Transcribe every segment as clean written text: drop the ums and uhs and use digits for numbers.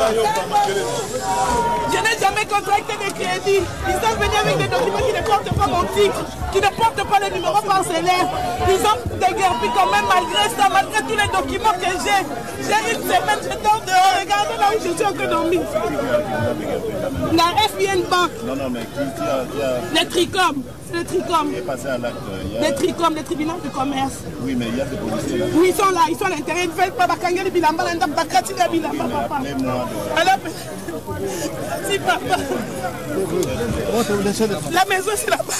Je n'ai jamais contracté de crédit. Ils sont venus avec des documents qui ne portent pas mon titre, qui ne portent pas le numéro parcellaire. Ils ont déguerpi quand même malgré ça, malgré tous les documents que j'ai. J'ai une semaine, je dors dehors, regardez là où je suis encore dormi. La FBN Bank. Non, mais qui a... Les Tricom. Les Tricom. Qui est passé à l'acte? Les Tricom, les tribunaux de commerce. Oui, mais il y a des policiers là. Oui, ils sont là, ils sont à l'intérieur. Ils ne veulent pas Bakangeli Bilamba, Bakati Bilamba, papa. Alors, si papa. La maison c'est là-bas.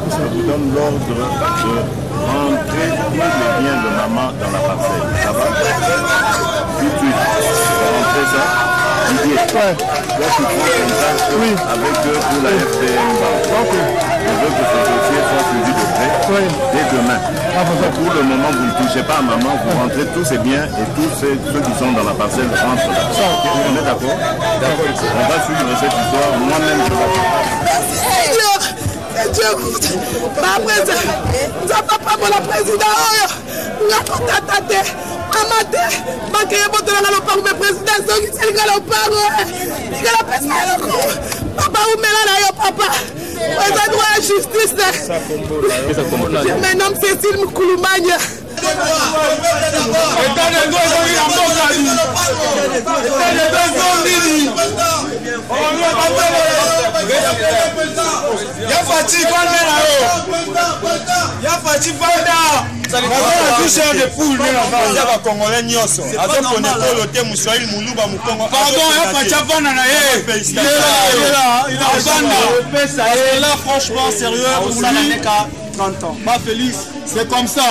Je vous donne l'ordre de rentrer tous les biens de maman dans la parcelle. Ça va? Tout de suite. Vous rentrez ça. Didier. Ouais. Là, tu prends contact avec eux pour la FBN Bank. Je veux que ce dossier soit suivi de près dès demain. Pour le moment, vous ne touchez pas à maman, vous rentrez tous ces biens et tous ceux qui sont dans la parcelle rentrent là. On est d'accord? D'accord. On va suivre cette histoire. Moi-même, je vais. Dieu, papa pour la présidente, la contacté, amate, manqué votre la lopa mais président, c'est le lopa, il a passé le coup. Papa, où met là, papa? Vous êtes droit à la justice. Je me nomme Cécile Moukoulumania. Franchement, sérieux, Félix, c'est comme ça.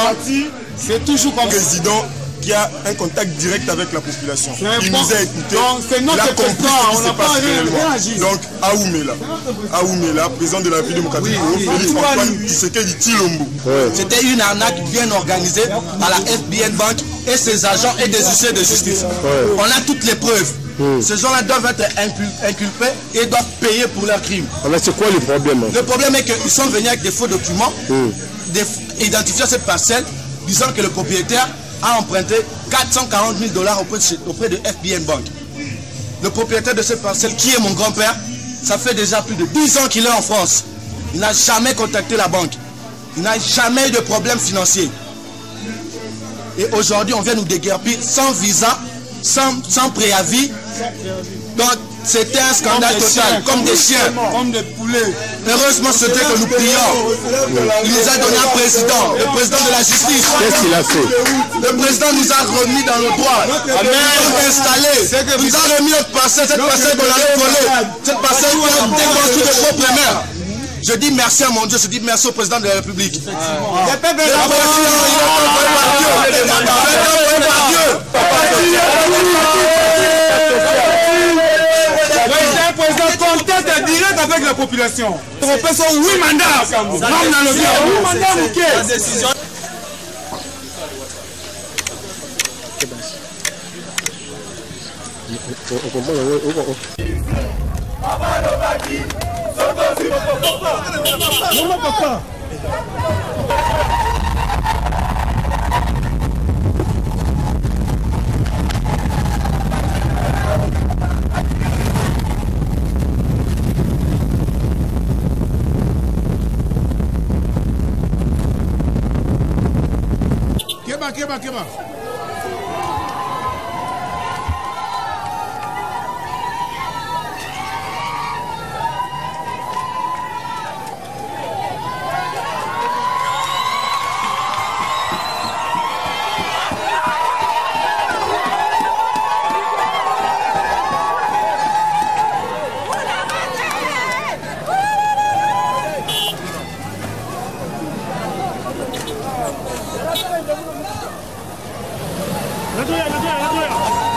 C'est toujours comme président qui a un contact direct avec la population. Il nous a écoutés. C'est notre président, on n'a pas rien agi. Donc, Aoumela, président de la ville de Mokabiko, Félix Antoine Tshisekedi Tshilombo. C'était une arnaque bien organisée par la FBN Bank et ses agents et des huissiers de justice. On a toutes les preuves. Ces gens-là doivent être inculpés et doivent payer pour leurs crimes. Alors c'est quoi le problème? Le problème est qu'ils sont venus avec des faux documents, identifiant cette parcelle, disant que le propriétaire a emprunté 440 000 $ auprès de FBN Bank. Le propriétaire de cette parcelle, qui est mon grand-père, ça fait déjà plus de 10 ans qu'il est en France. Il n'a jamais contacté la banque. Il n'a jamais eu de problème financier. Et aujourd'hui, on vient nous déguerpir sans visa, sans préavis. Donc, c'était un scandale total, comme des chiens, comme des poulets. Heureusement, c'était que nous prions. Il nous a donné un président, le président de la justice. Qu'est-ce qu'il a fait? Le président nous a remis dans le droit. Installé. Il nous a remis notre parcelle, cette parcelle qu'on avait volée. Cette parcelle qu'on a déconstruite de propre main. Je dis merci à mon Dieu, je dis merci au président de la République. Contact direct avec le la population. Européens sont 8 mandats. Même dans le bureau. 8 mandats, Mouké. La décision. Keba. La tuya.